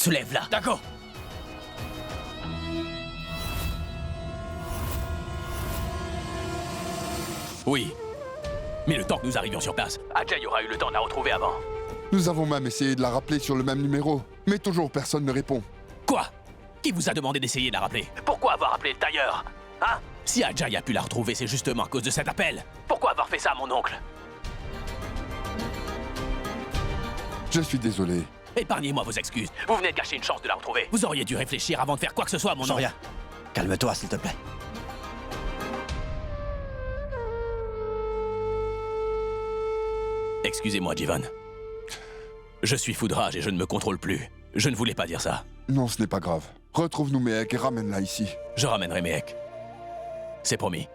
Soulève-la. D'accord. Oui. Mais le temps que nous arrivions sur place, Ajay aura eu le temps de la retrouver avant. Nous avons même essayé de la rappeler sur le même numéro, mais toujours personne ne répond. Quoi? Qui vous a demandé d'essayer de la rappeler? Pourquoi avoir appelé le tailleur? Hein? Si Ajay a pu la retrouver, c'est justement à cause de cet appel. Pourquoi avoir fait ça à mon oncle? Je suis désolé. Épargnez-moi vos excuses. Vous venez de gâcher une chance de la retrouver. Vous auriez dû réfléchir avant de faire quoi que ce soit à mon oncle. Shoria, calme-toi s'il te plaît. Excusez-moi, Jivan. Je suis fou de rage et je ne me contrôle plus. Je ne voulais pas dire ça. Non, ce n'est pas grave. Retrouve-nous Mehek et ramène-la ici. Je ramènerai Mehek. C'est promis.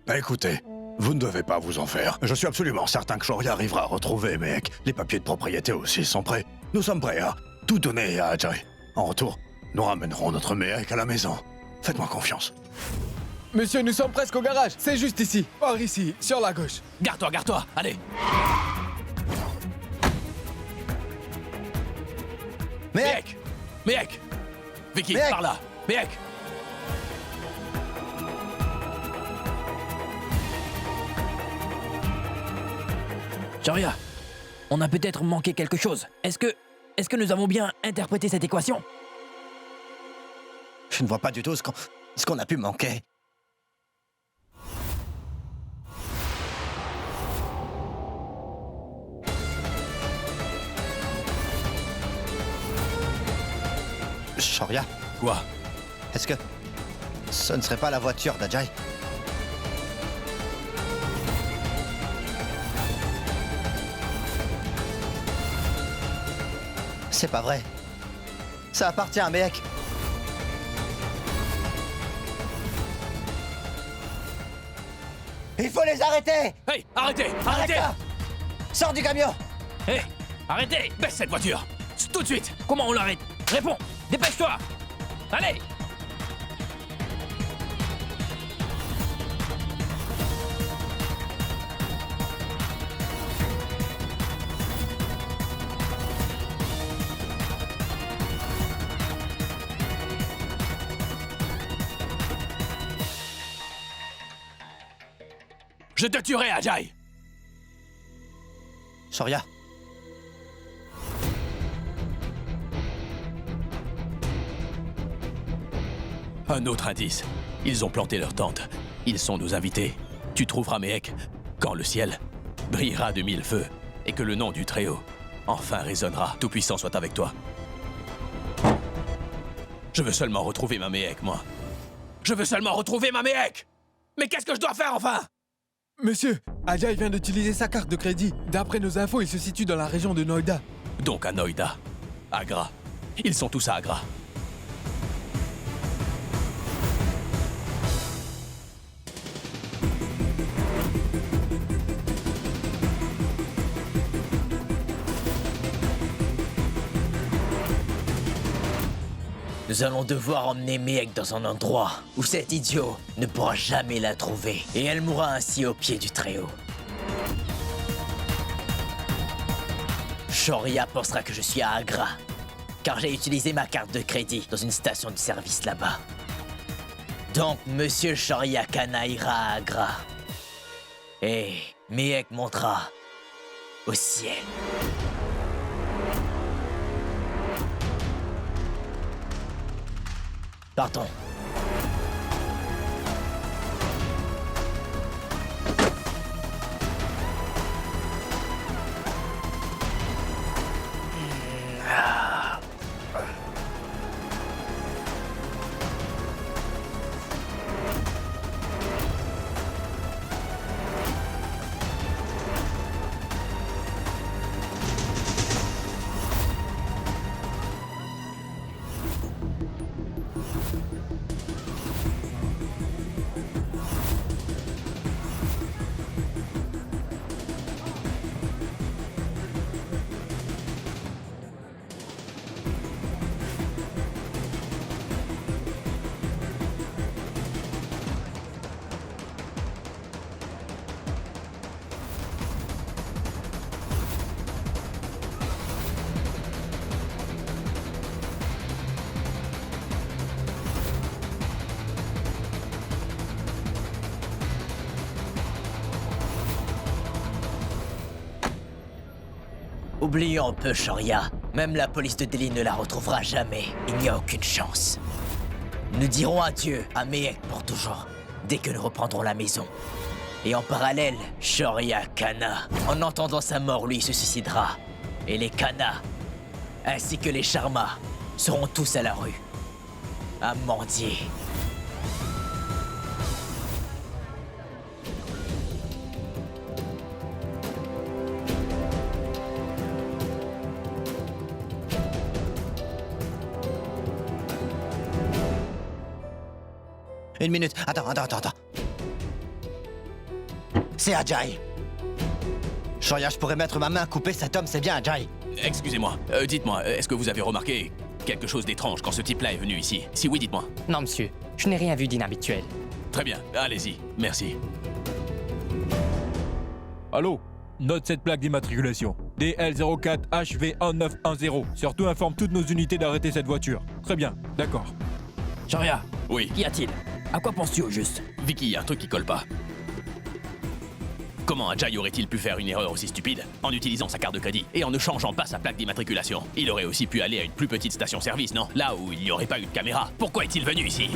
Bah écoutez, vous ne devez pas vous en faire. Je suis absolument certain que Shoria arrivera à retrouver Mehek. Les papiers de propriété aussi sont prêts. Nous sommes prêts à tout donner à Ajay. En retour, nous ramènerons notre Mehek à la maison. Faites-moi confiance. Monsieur, nous sommes presque au garage. C'est juste ici. Par ici, sur la gauche. Garde-toi, allez. Mehek! Mehek! Vicky, Mehek! par là. Mehek! Shoria, on a peut-être manqué quelque chose. Est-ce que nous avons bien interprété cette équation? Je ne vois pas du tout ce qu'on a pu manquer. Shoria, Quoi? est-ce que ce ne serait pas la voiture d'Ajay? C'est pas vrai. Ça appartient à Mehek. Il faut les arrêter! Hey, arrêtez! Arrête-la! Sors du camion! Hey, arrêtez! Baisse cette voiture! Tout de suite! Comment on l'arrête? Réponds! Dépêche-toi! Allez! Je te tuerai, Ajay! Shoria. Un autre indice. Ils ont planté leur tente. Ils sont nos invités. Tu trouveras Mehek quand le ciel brillera de mille feux et que le nom du Très-Haut enfin résonnera. Tout-Puissant soit avec toi. Je veux seulement retrouver ma Mehek, moi. Je veux seulement retrouver ma Mehek! Mais qu'est-ce que je dois faire, enfin? Monsieur, Ajay vient d'utiliser sa carte de crédit. D'après nos infos, il se situe dans la région de Noida. Donc à Noida. Agra. Ils sont tous à Agra. Nous allons devoir emmener Mehek dans un endroit où cet idiot ne pourra jamais la trouver. Et elle mourra ainsi au pied du Très-Haut. Shoria pensera que je suis à Agra, car j'ai utilisé ma carte de crédit dans une station de service là-bas. Donc, Monsieur Shoria Khanna ira à Agra. Et Mehek montera au ciel. Partons. Oublions un peu Shoria. Même la police de Delhi ne la retrouvera jamais. Il n'y a aucune chance. Nous dirons adieu à Mehek pour toujours, dès que nous reprendrons la maison. Et en parallèle, Shoria Kana, en entendant sa mort, lui se suicidera. Et les Kana, ainsi que les Sharma, seront tous à la rue, à mendier. Une minute, attends. C'est Ajay. Shoria, je pourrais mettre ma main à couper cet homme, c'est bien Ajay. Excusez-moi, dites-moi, est-ce que vous avez remarqué quelque chose d'étrange quand ce type-là est venu ici? Si oui, dites-moi. Non, monsieur, je n'ai rien vu d'inhabituel. Très bien, allez-y, merci. Allô? Note cette plaque d'immatriculation. DL04HV1910. Surtout informe toutes nos unités d'arrêter cette voiture. Très bien, d'accord. Shoria, Oui, qu'y a-t-il? À quoi penses-tu au juste? Vicky, y a un truc qui colle pas. Comment Ajay aurait-il pu faire une erreur aussi stupide en utilisant sa carte de crédit et en ne changeant pas sa plaque d'immatriculation? Il aurait aussi pu aller à une plus petite station-service, non? Là où il n'y aurait pas eu de caméra. Pourquoi est-il venu ici?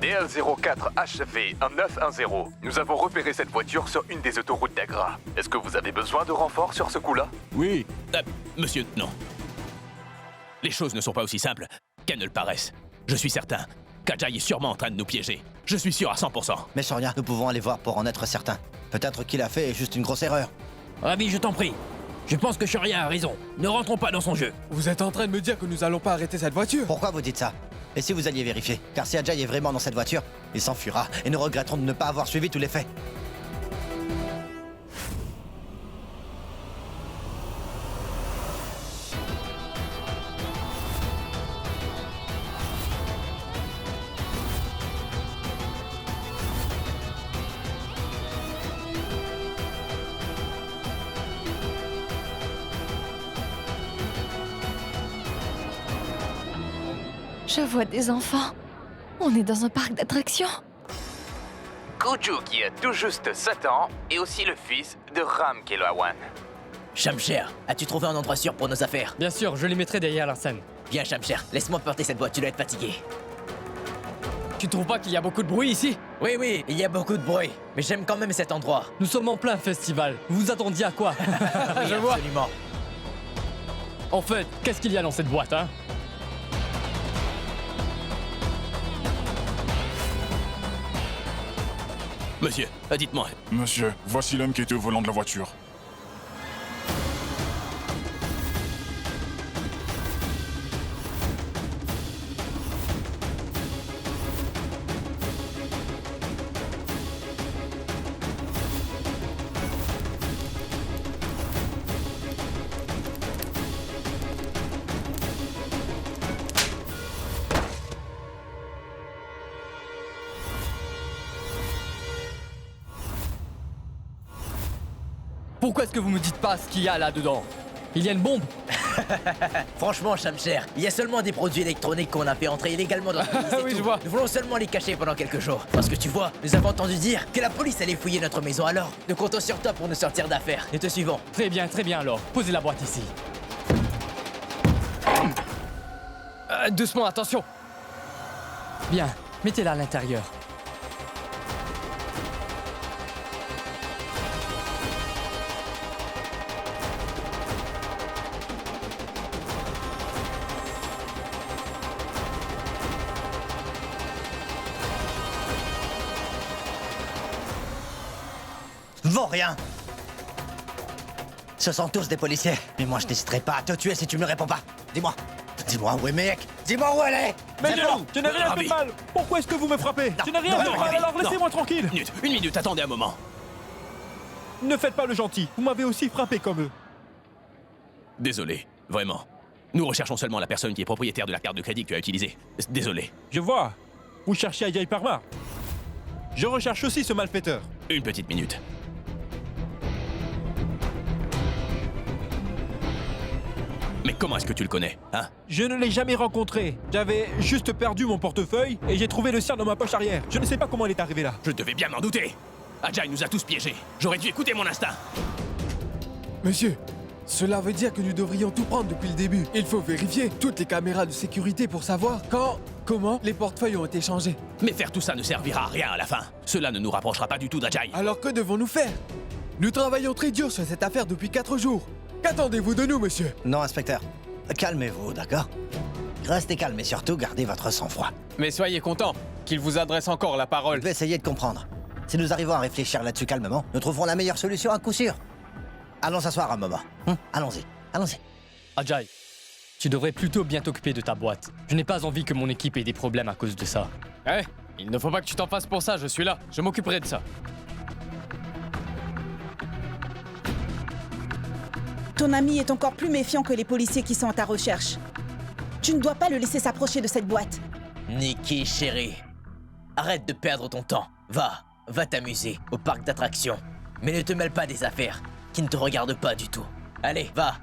DL04HV1910. Nous avons repéré cette voiture sur une des autoroutes d'Agra. Est-ce que vous avez besoin de renfort sur ce coup-là? Oui. Monsieur, non. Les choses ne sont pas aussi simples qu'elles ne le paraissent. Je suis certain qu'Ajay est sûrement en train de nous piéger. Je suis sûr à 100%. Mais Shoria, nous pouvons aller voir pour en être certains. Peut-être qu'il a fait juste une grosse erreur. Ravi, je t'en prie. Je pense que Shoria a raison. Ne rentrons pas dans son jeu. Vous êtes en train de me dire que nous allons pas arrêter cette voiture? Pourquoi vous dites ça? Et si vous alliez vérifier? Car si Ajay est vraiment dans cette voiture, il s'enfuira et nous regretterons de ne pas avoir suivi tous les faits. Je vois des enfants. On est dans un parc d'attractions. Kuju qui a tout juste 7 ans est aussi le fils de Ram Kelawan. Shamsher, as-tu trouvé un endroit sûr pour nos affaires? Bien sûr, je les mettrai derrière la scène. Viens Shamsher, laisse-moi porter cette boîte, tu dois être fatigué. Tu trouves pas qu'il y a beaucoup de bruit ici? Oui, il y a beaucoup de bruit, mais j'aime quand même cet endroit. Nous sommes en plein festival. Vous vous attendiez à quoi? Oui, Je vois. absolument. En fait, qu'est-ce qu'il y a dans cette boîte, hein? Monsieur, dites-moi, Monsieur, voici l'homme qui était au volant de la voiture. Pourquoi est-ce que vous me dites pas ce qu'il y a là-dedans? Il y a une bombe? Franchement, Shamsher, il y a seulement des produits électroniques qu'on a fait entrer illégalement dans le pays, c'est Oui, tout. je vois. Nous voulons seulement les cacher pendant quelques jours. Parce que tu vois, nous avons entendu dire que la police allait fouiller notre maison, alors nous comptons sur toi pour nous sortir d'affaires. Nous te suivons. Très bien alors. Posez la boîte ici. Doucement, attention. Bien, mettez-la à l'intérieur. Vaut rien. Ce sont tous des policiers. Mais moi, je n'hésiterai pas à te tuer si tu me réponds pas. Dis-moi. Dis-moi où est Mehek. Dis-moi où elle est. Mais C'est bon. je n'ai rien fait de mal. Pourquoi est-ce que vous me frappez? Je n'ai rien fait de mal, alors laissez-moi tranquille. une minute, attendez un moment. Ne faites pas le gentil. Vous m'avez aussi frappé comme eux. Désolé, vraiment. Nous recherchons seulement la personne qui est propriétaire de la carte de crédit que tu as utilisée. Désolé. Je vois. Vous cherchez Ajay Parmar. Je recherche aussi ce malfaiteur. Une petite minute. Mais comment est-ce que tu le connais, hein? Je ne l'ai jamais rencontré. J'avais juste perdu mon portefeuille et j'ai trouvé le sien dans ma poche arrière. Je ne sais pas comment il est arrivé là. Je devais bien m'en douter. Ajay nous a tous piégés. J'aurais dû écouter mon instinct. Monsieur, cela veut dire que nous devrions tout prendre depuis le début. Il faut vérifier toutes les caméras de sécurité pour savoir comment les portefeuilles ont été changés. Mais faire tout ça ne servira à rien à la fin. Cela ne nous rapprochera pas du tout d'Ajay. Alors que devons-nous faire? Nous travaillons très dur sur cette affaire depuis 4 jours. Qu'attendez-vous de nous, monsieur? Non, inspecteur. Calmez-vous, d'accord? Restez calme et surtout gardez votre sang-froid. Mais soyez content qu'il vous adresse encore la parole. Je vais essayer de comprendre. Si nous arrivons à réfléchir là-dessus calmement, nous trouverons la meilleure solution à coup sûr. Allons s'asseoir un moment. Allons-y, allons-y. Ajay, tu devrais plutôt bien t'occuper de ta boîte. Je n'ai pas envie que mon équipe ait des problèmes à cause de ça. Eh, il ne faut pas que tu t'en fasses pour ça, je suis là. Je m'occuperai de ça. Ton ami est encore plus méfiant que les policiers qui sont à ta recherche. Tu ne dois pas le laisser s'approcher de cette boîte. Nikki, chérie, arrête de perdre ton temps. Va t'amuser au parc d'attractions. Mais ne te mêle pas des affaires qui ne te regardent pas du tout. Allez, va.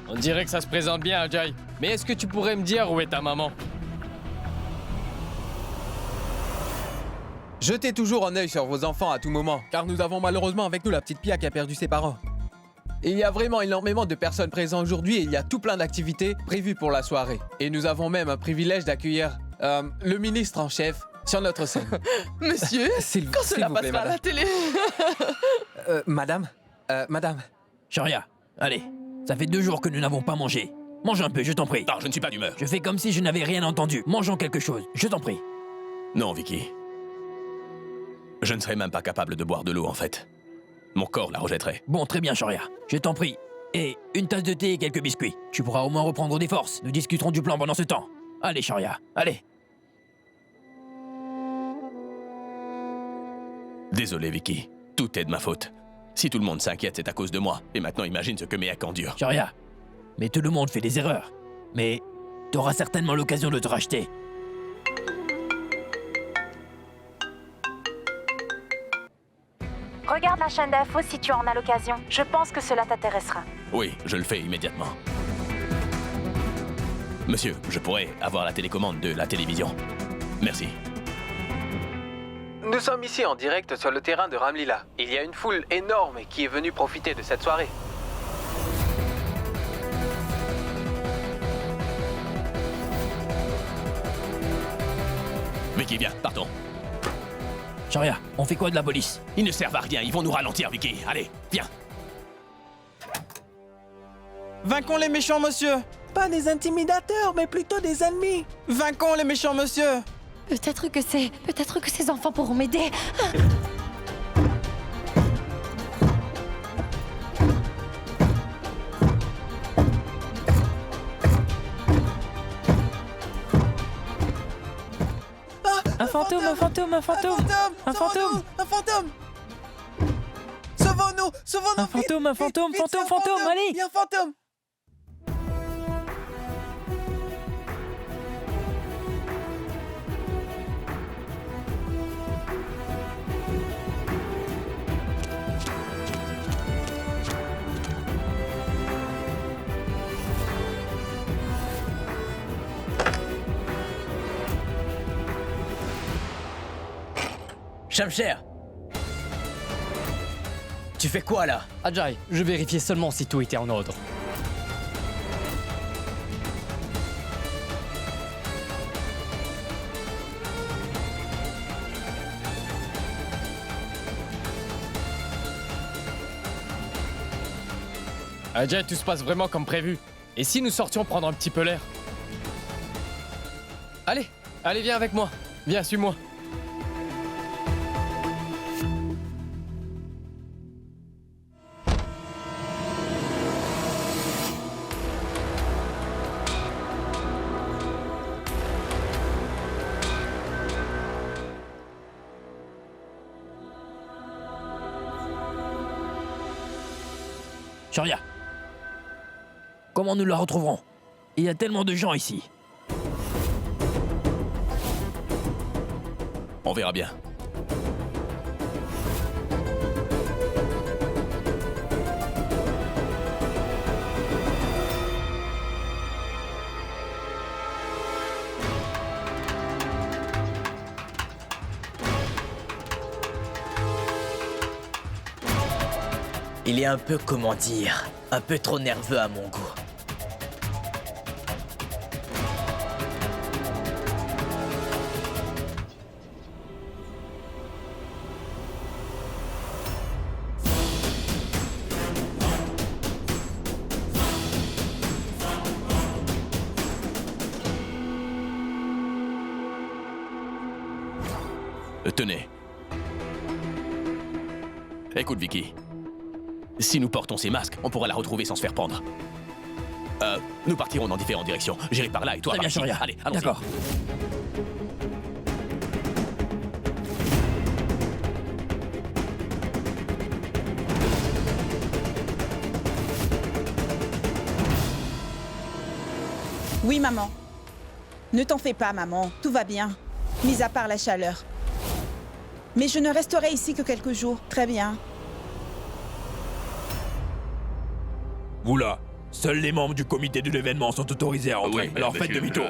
On dirait que ça se présente bien, Ajay. Mais est-ce que tu pourrais me dire où est ta maman? Jetez toujours un œil sur vos enfants à tout moment, car nous avons malheureusement avec nous la petite Pia qui a perdu ses parents. Il y a vraiment énormément de personnes présentes aujourd'hui et il y a tout plein d'activités prévues pour la soirée. Et nous avons même un privilège d'accueillir le ministre en chef sur notre scène. Monsieur, quand cela passera à la télé. Madame. Sharia, allez, ça fait 2 jours que nous n'avons pas mangé. Mange un peu, je t'en prie. Non, je ne suis pas d'humeur. Je fais comme si je n'avais rien entendu. Mangeons quelque chose, je t'en prie. Non, Vicky. Je ne serais même pas capable de boire de l'eau, en fait. Mon corps la rejetterait. Bon, très bien, Sharia, je t'en prie. Et une tasse de thé et quelques biscuits. Tu pourras au moins reprendre des forces. Nous discuterons du plan pendant ce temps. Allez, Sharia, allez. Désolé, Vicky. Tout est de ma faute. Si tout le monde s'inquiète, c'est à cause de moi. Et maintenant, imagine ce que Mehek endure. Sharia, mais tout le monde fait des erreurs. Mais t'auras certainement l'occasion de te racheter. Regarde la chaîne d'infos si tu en as l'occasion. Je pense que cela t'intéressera. Oui, je le fais immédiatement. Monsieur, je pourrais avoir la télécommande de la télévision. Merci. Nous sommes ici en direct sur le terrain de Ramlila. Il y a une foule énorme qui est venue profiter de cette soirée. Vicky, viens, partons. Sharia, on fait quoi de la police? Ils ne servent à rien, ils vont nous ralentir, Vicky. Allez, viens. Vainquons les méchants, monsieur. Pas des intimidateurs, mais plutôt des ennemis. Vainquons les méchants, monsieur. Peut-être que ces enfants pourront m'aider. Un fantôme, un fantôme, un fantôme. Un fantôme, un fantôme. Sauvons-nous, sauvons-nous. Un fantôme, un fantôme, fantôme, fantôme, allez. Il y a un fantôme. Shamsher, tu fais quoi là? Ajay, je vérifiais seulement si tout était en ordre. Ajay, tout se passe vraiment comme prévu. Et si nous sortions prendre un petit peu l'air? Allez, viens avec moi. Viens, suis-moi. Sharia, comment nous la retrouverons? Il y a tellement de gens ici. On verra bien. Il est un peu, comment dire, un peu trop nerveux à mon goût. Tenez. Écoute, Vicky. Si nous portons ces masques, on pourra la retrouver sans se faire prendre. Nous partirons dans différentes directions. J'irai par là et toi Très par bien, ici. Shoria. Allez, allons-y. D'accord. Oui, maman. Ne t'en fais pas, maman. Tout va bien. Mis à part la chaleur. Mais je ne resterai ici que quelques jours. Très bien. Vous là, seuls les membres du comité de l'événement sont autorisés à rentrer. Oui, alors monsieur, faites demi-tour.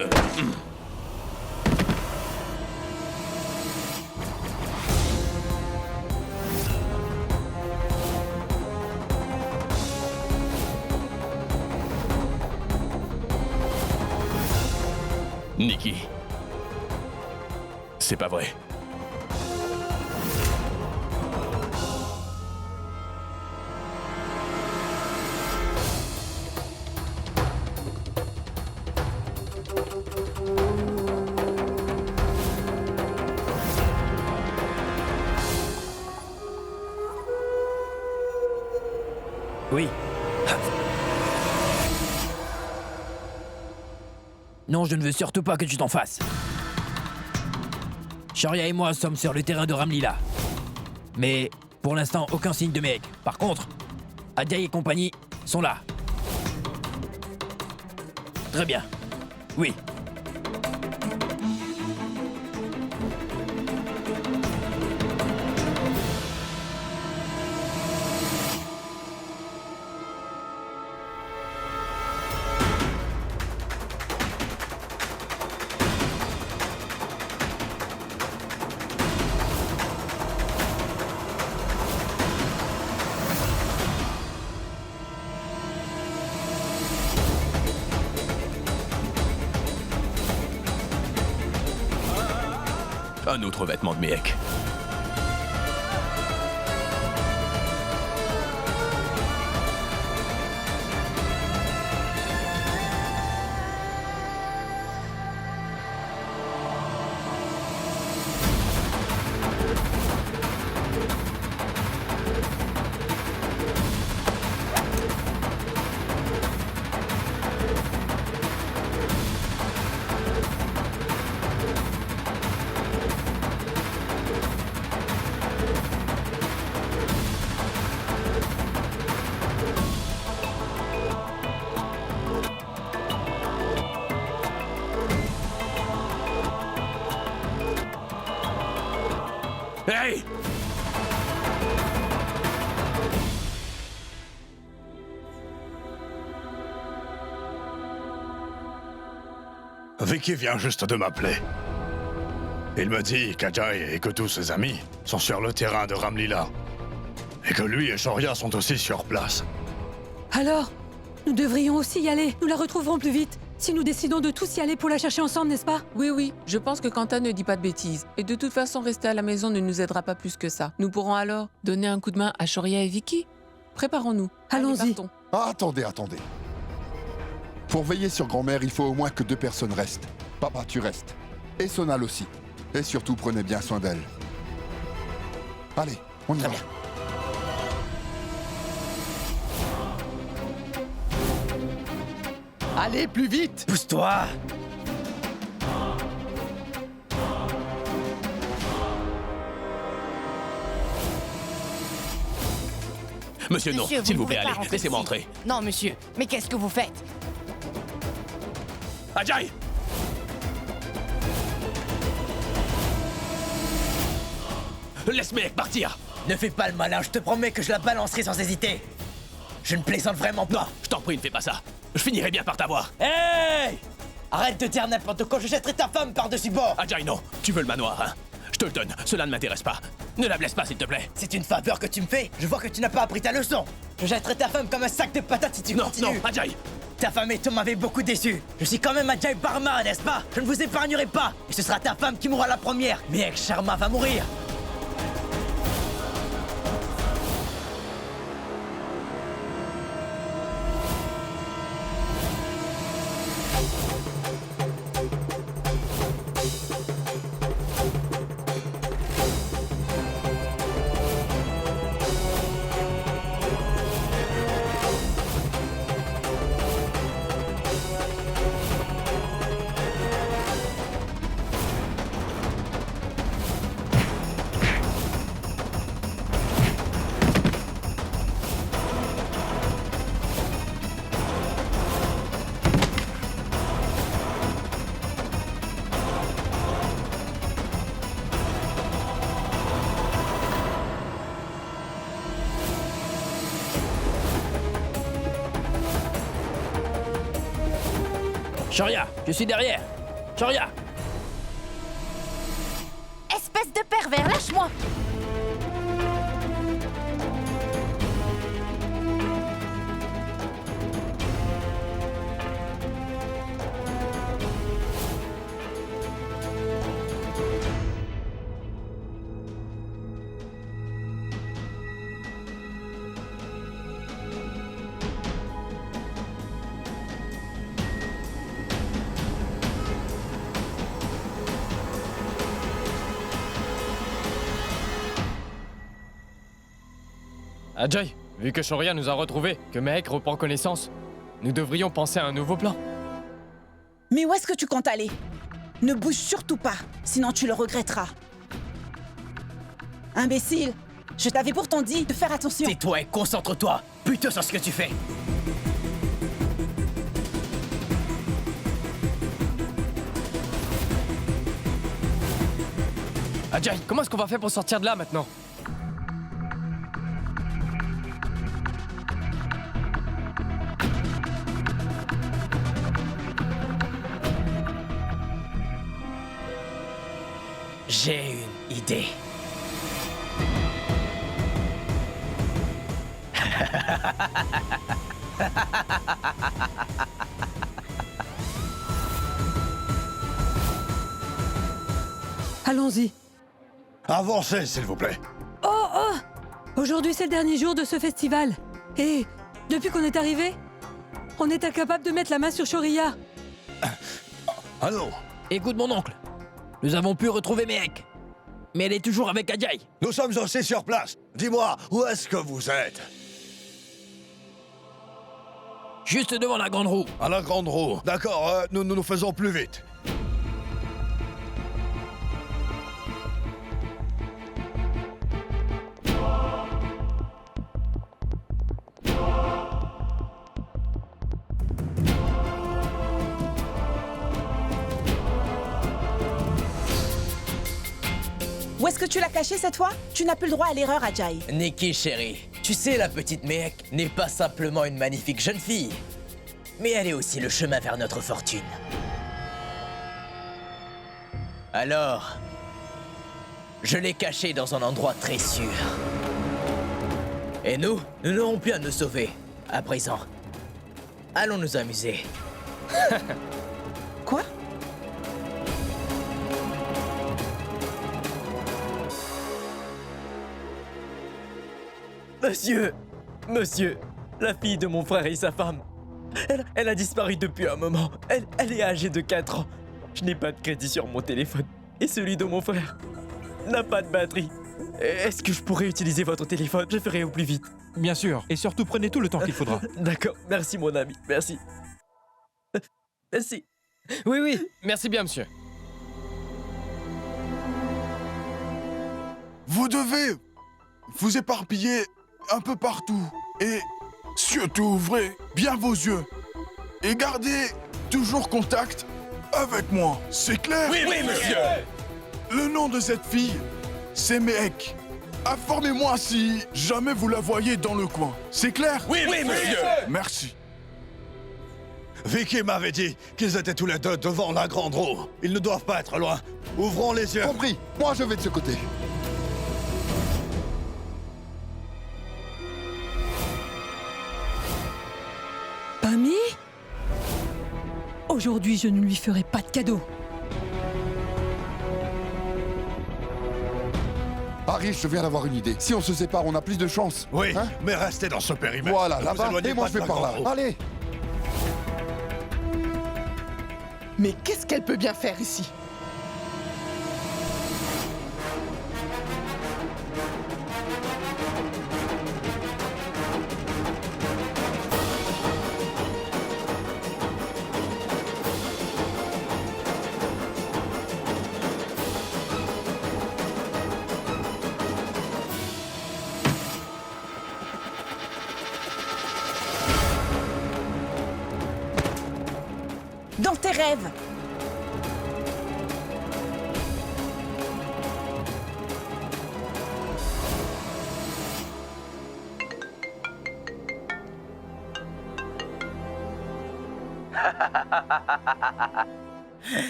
Nikki. C'est pas vrai. Oui. Non, je ne veux surtout pas que tu t'en fasses. Shoria et moi sommes sur le terrain de Ramlila. Mais pour l'instant, aucun signe de Mehek. Par contre, Adjaï et compagnie sont là. Très bien. Oui. Un autre vêtement de Mehek. Hey! Vicky vient juste de m'appeler. Il me dit qu'Ajay et que tous ses amis sont sur le terrain de Ramlila. Et que lui et Shoria sont aussi sur place. Alors, nous devrions aussi y aller. Nous la retrouverons plus vite. Si nous décidons de tous y aller pour la chercher ensemble, n'est-ce pas? Oui, je pense que Quentin ne dit pas de bêtises. Et de toute façon, rester à la maison ne nous aidera pas plus que ça. Nous pourrons alors donner un coup de main à Shoria et Vicky. Préparons-nous. Allons-y. Ah, attendez. Pour veiller sur grand-mère, il faut au moins que 2 personnes restent. Papa, tu restes. Et Sonal aussi. Et surtout, prenez bien soin d'elle. Allez, on y va. Allez, plus vite! Pousse-toi! Monsieur, non, Monsieur, s'il vous ne plaît, pouvez pas allez, rentrer laissez-moi ici. entrer. Non, monsieur, mais qu'est-ce que vous faites? Ajay! Laisse Mehek partir! Ne fais pas le malin, je te promets que je la balancerai sans hésiter. Je ne plaisante vraiment pas. Non, je t'en prie, ne fais pas ça. Je finirai bien par t'avoir. Hey! Arrête de dire n'importe quoi, je jetterai ta femme par-dessus bord. Ajay, non, tu veux le manoir, hein? Je te le donne, cela ne m'intéresse pas. Ne la blesse pas, s'il te plaît. C'est une faveur que tu me fais. Je vois que tu n'as pas appris ta leçon. Je jetterai ta femme comme un sac de patates si tu continues. Non, Ajay! Ta femme et Tom m'avaient beaucoup déçu. Je suis quand même Ajay Barma, n'est-ce pas? Je ne vous épargnerai pas. Et ce sera ta femme qui mourra la première. Mehek Sharma va mourir. Shoria, je suis derrière. Shoria! Espèce de pervers, lâche-moi! Ajay, vu que Shoria nous a retrouvés, que Mehek reprend connaissance, nous devrions penser à un nouveau plan. Mais où est-ce que tu comptes aller? Ne bouge surtout pas, sinon tu le regretteras. Imbécile, je t'avais pourtant dit de faire attention. Tais-toi et concentre-toi plutôt sur ce que tu fais. Ajay, comment est-ce qu'on va faire pour sortir de là maintenant? J'ai une idée. Allons-y. Avancez, s'il vous plaît. Oh, oh! Aujourd'hui, c'est le dernier jour de ce festival. Et depuis qu'on est arrivé, on est incapable de mettre la main sur Shoria. Allô? Écoute mon oncle. Nous avons pu retrouver Mehek. Mais elle est toujours avec Ajay. Nous sommes aussi sur place. Dis-moi, où est-ce que vous êtes? Juste devant la grande roue. À la grande roue. D'accord, nous faisons plus vite. Où est-ce que tu l'as caché cette fois? Tu n'as plus le droit à l'erreur, Ajay. Nikki, chérie, tu sais, la petite Mehek n'est pas simplement une magnifique jeune fille, mais elle est aussi le chemin vers notre fortune. Alors, je l'ai cachée dans un endroit très sûr. Et nous n'aurons plus à nous sauver. À présent, allons nous amuser. Quoi? Monsieur, la fille de mon frère et sa femme, elle a disparu depuis un moment. Elle est âgée de 4 ans. Je n'ai pas de crédit sur mon téléphone. Et celui de mon frère n'a pas de batterie. Est-ce que je pourrais utiliser votre téléphone? Je ferai au plus vite. Bien sûr, et surtout prenez tout le temps qu'il faudra. D'accord, merci mon ami, merci. Merci. Oui, merci bien, monsieur. Vous devez vous éparpiller un peu partout. Et surtout ouvrez bien vos yeux. Et gardez toujours contact avec moi. C'est clair? Oui, monsieur. Le nom de cette fille, c'est Mehek. Informez-moi si jamais vous la voyez dans le coin. C'est clair? Oui, monsieur. Merci. Vicky m'avait dit qu'ils étaient tous les deux devant la grande roue. Ils ne doivent pas être loin. Ouvrons les yeux. Compris. Moi, je vais de ce côté. Ami? Aujourd'hui, je ne lui ferai pas de cadeau. Harry, je viens d'avoir une idée. Si on se sépare, on a plus de chance. Oui, hein? mais restez dans ce périmètre. Voilà, Ne vous là-bas, éloignez et moi pas je vais de par là. Dragon. Allez! Mais qu'est-ce qu'elle peut bien faire ici? Dans tes rêves.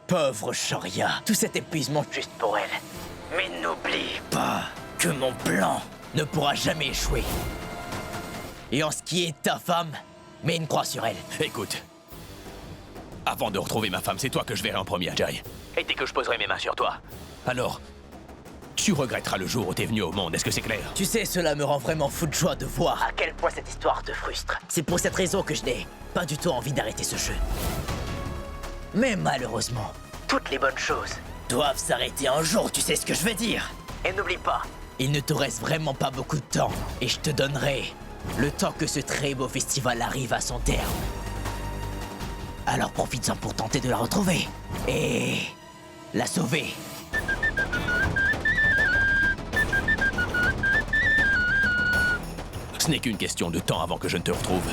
Pauvre Shoria, tout cet épuisement juste pour elle. Mais n'oublie pas que mon plan ne pourra jamais échouer. Et en ce qui est ta femme, mets une croix sur elle. Écoute, avant de retrouver ma femme, c'est toi que je verrai en premier, Ajay. Et dès que je poserai mes mains sur toi, alors, tu regretteras le jour où t'es venu au monde, est-ce que c'est clair? Tu sais, cela me rend vraiment fou de joie de voir à quel point cette histoire te frustre. C'est pour cette raison que je n'ai pas du tout envie d'arrêter ce jeu. Mais malheureusement, toutes les bonnes choses doivent s'arrêter un jour, tu sais ce que je veux dire. Et n'oublie pas, il ne te reste vraiment pas beaucoup de temps, et je te donnerai le temps que ce très beau festival arrive à son terme. Alors profites-en pour tenter de la retrouver et la sauver. Ce n'est qu'une question de temps avant que je ne te retrouve.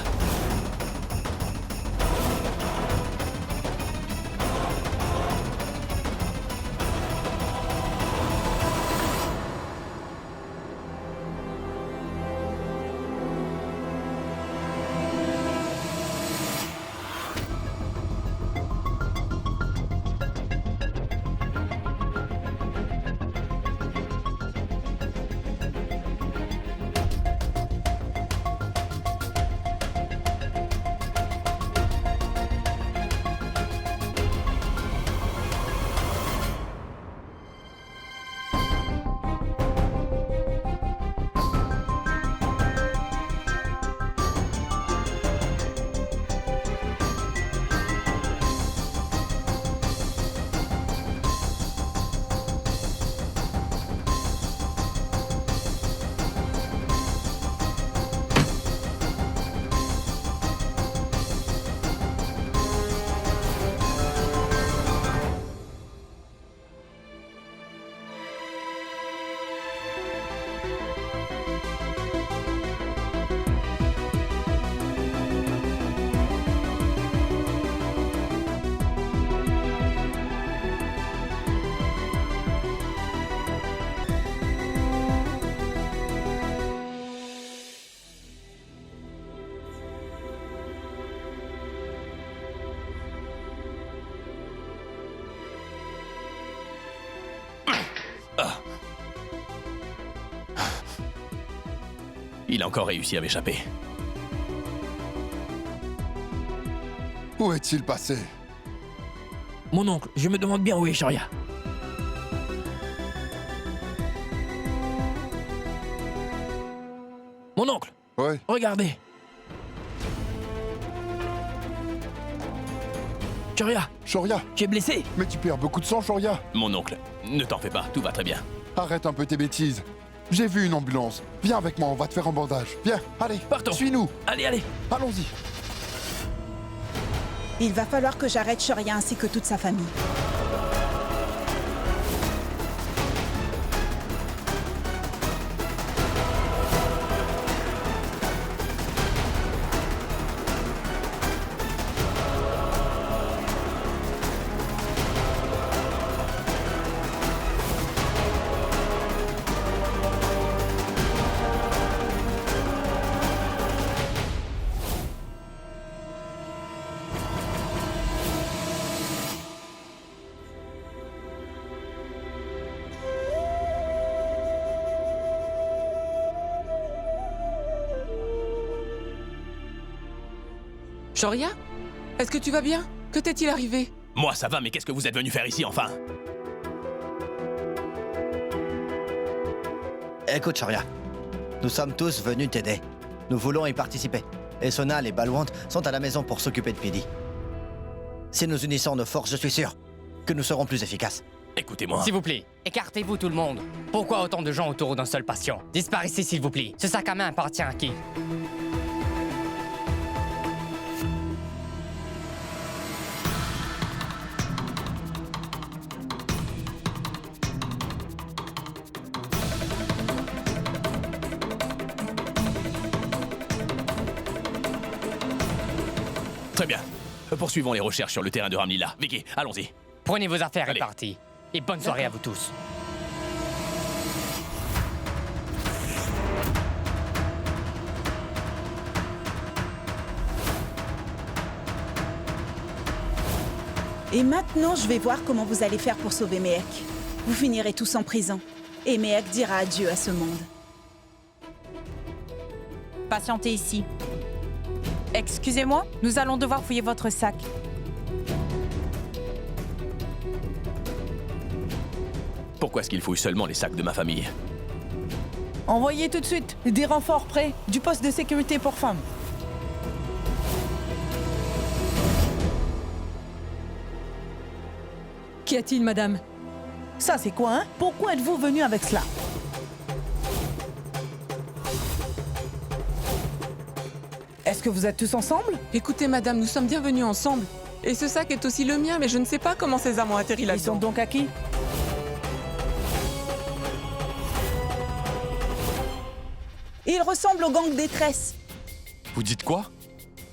Il a encore réussi à m'échapper. Où est-il passé? Mon oncle, je me demande bien où est Shoria. Mon oncle. Ouais. Regardez. Shoria. Shoria. Tu es blessé. Mais tu perds beaucoup de sang, Shoria. Mon oncle, ne t'en fais pas, tout va très bien. Arrête un peu tes bêtises. J'ai vu une ambulance. Viens avec moi, on va te faire un bandage. Viens, allez, partons. Suis-nous. Allez, allez. Allons-y. Il va falloir que j'arrête Shoria ainsi que toute sa famille. Shoria? Est-ce que tu vas bien? Que t'est-il arrivé? Moi, ça va, mais qu'est-ce que vous êtes venu faire ici, enfin? Écoute, Shoria. Nous sommes tous venus t'aider. Nous voulons y participer. Et Sonal et Balwant sont à la maison pour s'occuper de Pidi. Si nous unissons nos forces, je suis sûr que nous serons plus efficaces. Écoutez-moi. S'il vous plaît, écartez-vous tout le monde. Pourquoi autant de gens autour d'un seul patient? Disparaissez, s'il vous plaît. Ce sac à main appartient à qui? Très bien. Poursuivons les recherches sur le terrain de Ramlila. Vicky, allons-y. Prenez vos affaires et Allez. partez. Et bonne soirée à vous tous. Et maintenant, je vais voir comment vous allez faire pour sauver Mehek. Vous finirez tous en prison. Et Mehek dira adieu à ce monde. Patientez ici. Excusez-moi, nous allons devoir fouiller votre sac. Pourquoi est-ce qu'il fouille seulement les sacs de ma famille? Envoyez tout de suite des renforts près du poste de sécurité pour femmes. Qu'y a-t-il, madame? Ça, c'est quoi, hein? Pourquoi êtes-vous venu avec cela? Est-ce que vous êtes tous ensemble? Écoutez, madame, nous sommes bien venus ensemble. Et ce sac est aussi le mien, mais je ne sais pas comment ces armes ont atterri là-dedans. Ils sont donc à qui? Ils ressemblent au gang des tresses. Vous dites quoi?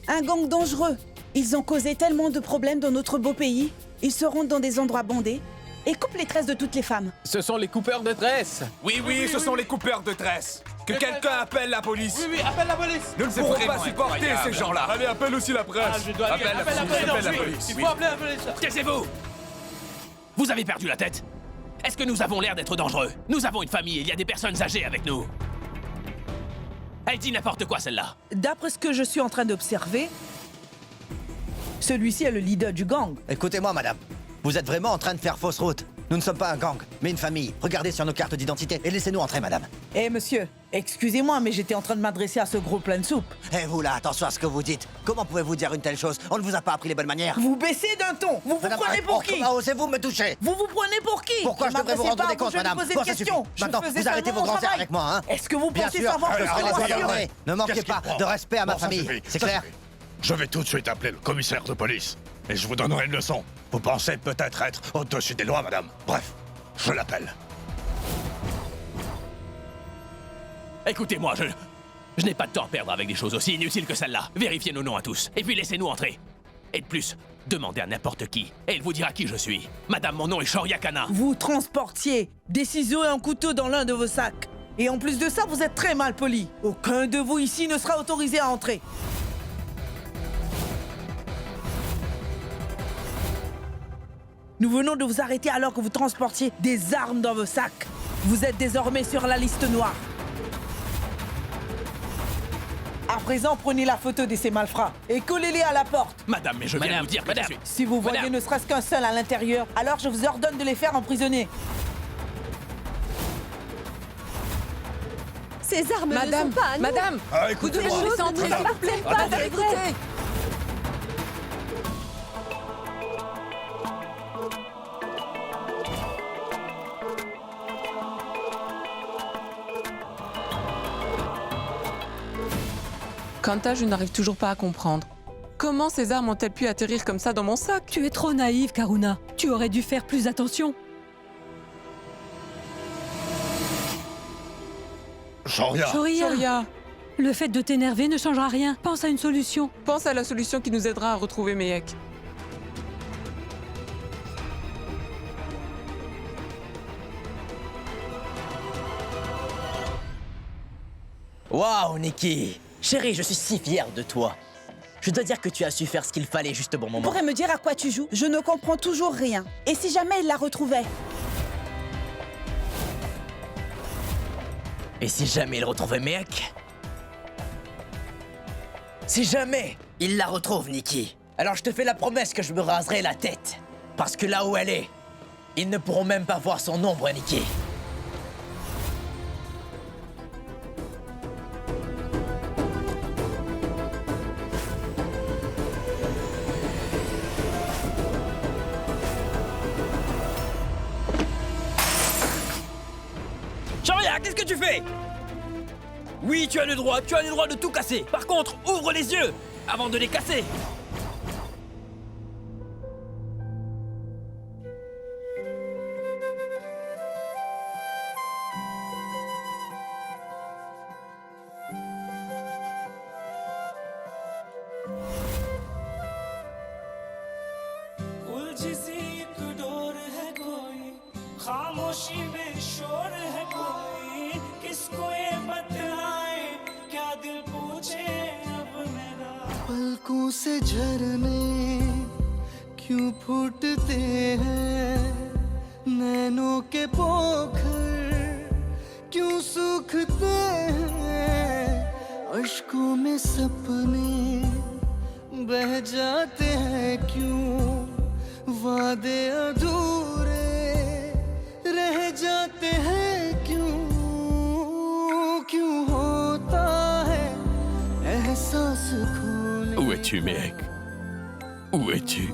Un gang dangereux. Ils ont causé tellement de problèmes dans notre beau pays. Ils se rendent dans des endroits bondés et coupent les tresses de toutes les femmes. Ce sont les coupeurs de tresses. Oui, ce sont les coupeurs de tresses. Que quelqu'un appelle la police. Oui, appelle la police. Nous ne pourrons pas supporter ces gens-là. Allez, appelle aussi la presse. Appelle la police. Il faut appeler la police. Taisez-vous! Vous avez perdu la tête? Est-ce que nous avons l'air d'être dangereux? Nous avons une famille et il y a des personnes âgées avec nous. Elle dit n'importe quoi, celle-là. D'après ce que je suis en train d'observer, celui-ci est le leader du gang. Écoutez-moi, madame. Vous êtes vraiment en train de faire fausse route. Nous ne sommes pas un gang, mais une famille. Regardez sur nos cartes d'identité et laissez-nous entrer, madame. Eh, monsieur, excusez-moi, mais j'étais en train de m'adresser à ce gros plein de soupe. Eh, vous là, attention à ce que vous dites. Comment pouvez-vous dire une telle chose? On ne vous a pas appris les bonnes manières. Vous baissez d'un ton. Vous Madame, prenez pour qui? Comment osez-vous me toucher? Vous prenez pour qui? Pourquoi je devrais vous rendre des comptes, madame? Poser Bon, une ça suffit. question. Maintenant, vous arrêtez vos grands airs avec moi, hein? Est-ce que vous Bien pensez sûr, savoir je ferai les information? honorer. Ne manquez pas de respect à ma famille. C'est clair? Je vais tout de suite appeler le commissaire de police. Et je vous donnerai une leçon. Vous pensez peut-être être au-dessus des lois, madame. Bref, je l'appelle. Écoutez-moi, je n'ai pas de temps à perdre avec des choses aussi inutiles que celle-là. Vérifiez nos noms à tous, et puis laissez-nous entrer. Et de plus, demandez à n'importe qui, et il vous dira qui je suis. Madame, mon nom est Shoria Kana. Vous transportiez des ciseaux et un couteau dans l'un de vos sacs. Et en plus de ça, vous êtes très mal poli. Aucun de vous ici ne sera autorisé à entrer. Nous venons de vous arrêter alors que vous transportiez des armes dans vos sacs. Vous êtes désormais sur la liste noire. À présent, prenez la photo de ces malfrats et collez-les à la porte. Madame, mais je viens de vous dire que je suis... Si vous voyez ne serait-ce qu'un seul à l'intérieur, alors je vous ordonne de les faire emprisonner. Ces armes Madame, ne sont pas à nous. madame, Ah, vous devez écoutez-moi. nous laisser entrer, s'il vous plaît. Pas Madame, vrai. écoutez. Kanta, je n'arrive toujours pas à comprendre. Comment ces armes ont-elles pu atterrir comme ça dans mon sac? Tu es trop naïve, Karuna. Tu aurais dû faire plus attention. Shoria. Shoria, Le fait de t'énerver ne changera rien. Pense à une solution. pense à la solution qui nous aidera à retrouver Mehek. Waouh, Nikki! Chérie, je suis si fier de toi. Je dois dire que tu as su faire ce qu'il fallait juste au bon Tu moment. pourrais me dire à quoi tu joues? Je ne comprends toujours rien. Et si jamais il la retrouvait? Et si jamais il retrouvait Mehek? Si jamais il la retrouve, Nikki, alors je te fais la promesse que je me raserai la tête. Parce que là où elle est, ils ne pourront même pas voir son ombre, Nikki. Shoria, qu'est-ce que tu fais? Oui, tu as le droit de tout casser. Par contre, ouvre les yeux avant de les casser. खामोशी में शोर है कोई किसको ये बतलाए क्या दिल पूछे अब मेरा पलकों से झरने क्यों फूटते हैं नैनों के पोखर क्यों सूखते हैं अश्कों में सपने बह जाते हैं क्यों वादे अधूरे रह जाते हैं क्यों क्यों होता है एहसास खोने Où es-tu, Mehek? Où es-tu?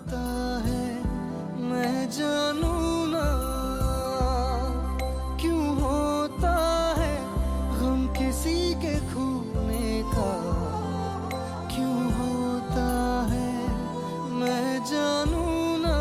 होता है मैं जानू ना क्यों होता है गम किसी के खोने का क्यों होता है मैं जानू ना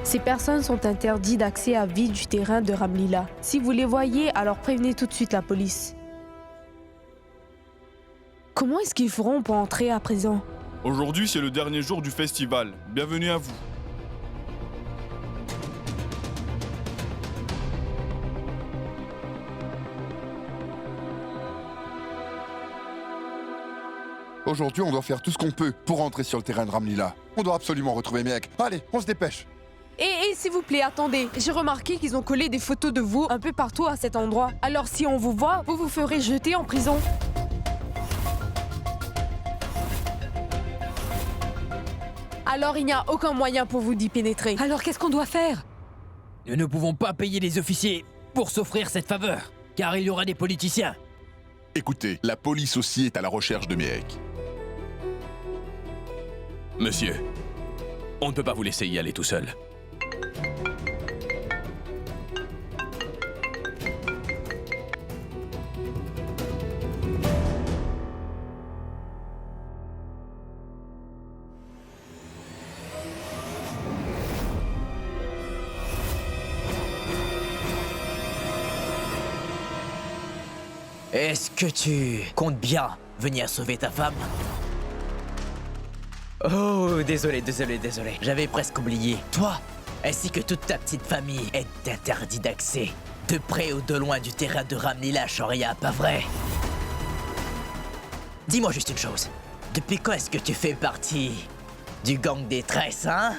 Ces personnes sont interdites d'accès à vie du terrain de Ramlila. Si vous les voyez, alors prévenez tout de suite la police. Comment est-ce qu'ils feront pour entrer à présent? Aujourd'hui, c'est le dernier jour du festival. Bienvenue à vous. Aujourd'hui, on doit faire tout ce qu'on peut pour rentrer sur le terrain de Ramlila. On doit absolument retrouver Mehek. Allez, on se dépêche. Et s'il vous plaît, attendez. J'ai remarqué qu'ils ont collé des photos de vous un peu partout à cet endroit. Alors si on vous voit, vous vous ferez jeter en prison. Alors il n'y a aucun moyen pour vous d'y pénétrer. Alors qu'est-ce qu'on doit faire? Nous ne pouvons pas payer les officiers pour s'offrir cette faveur, car il y aura des politiciens. Écoutez, la police aussi est à la recherche de Mehek. Monsieur, on ne peut pas vous laisser y aller tout seul. Est-ce que tu comptes bien venir sauver ta femme? Oh, désolé. J'avais presque oublié. Toi, ainsi que toute ta petite famille, est interdit d'accès, de près ou de loin du terrain de Ramlila, Shoria, pas vrai? Dis-moi juste une chose. Depuis quand est-ce que tu fais partie du gang des tresses, hein?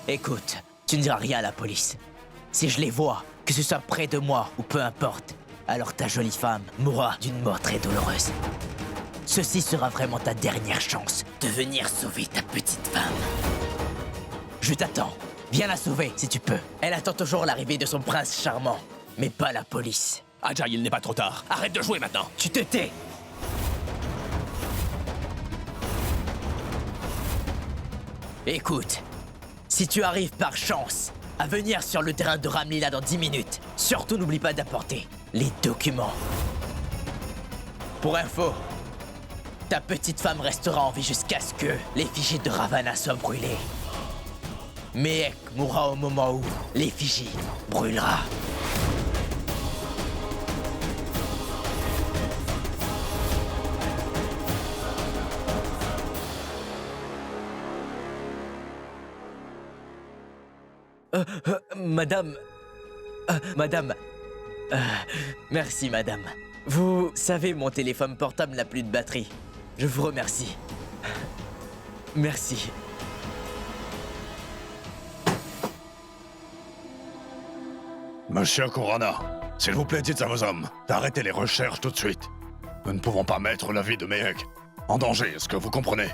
Écoute, tu ne diras rien à la police. Si je les vois, que ce soit près de moi ou peu importe, alors ta jolie femme mourra d'une mort très douloureuse. Ceci sera vraiment ta dernière chance de venir sauver ta petite femme. Je t'attends. Viens la sauver si tu peux. Elle attend toujours l'arrivée de son prince charmant, mais pas la police. Ajay, il n'est pas trop tard. Arrête de jouer maintenant. Tu te tais. Écoute, si tu arrives par chance à venir sur le terrain de Ramlila dans 10 minutes, surtout n'oublie pas d'apporter les documents. Pour info, ta petite femme restera en vie jusqu'à ce que l'effigie de Ravana soit brûlée. Mehek mourra au moment où l'effigie brûlera. Madame... Merci, madame. Vous savez, mon téléphone portable n'a plus de batterie. Je vous remercie. Merci. Monsieur Kurana, s'il vous plaît, dites à vos hommes d'arrêter les recherches tout de suite. Nous ne pouvons pas mettre la vie de Mehek en danger, est-ce que vous comprenez?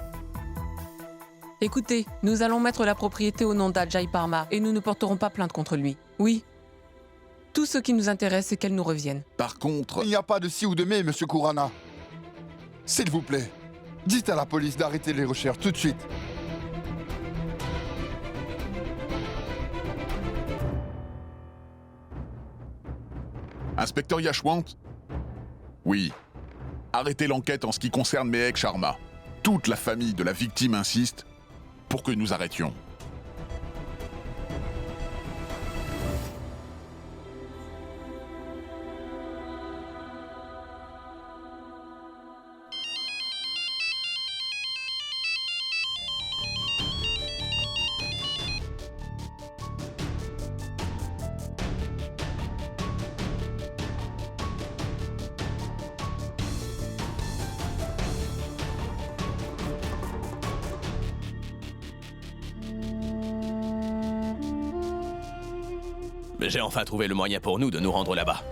Écoutez, nous allons mettre la propriété au nom d'Ajay Parma et nous ne porterons pas plainte contre lui. Oui. Tout ce qui nous intéresse, c'est qu'elle nous revienne. Par contre... Il n'y a pas de si ou de mais, monsieur Kurana. S'il vous plaît, dites à la police d'arrêter les recherches tout de suite. Inspecteur Yashwant? Oui. Arrêtez l'enquête en ce qui concerne Mehek Sharma. Toute la famille de la victime insiste pour que nous arrêtions. J'ai enfin trouvé le moyen pour nous de nous rendre là-bas.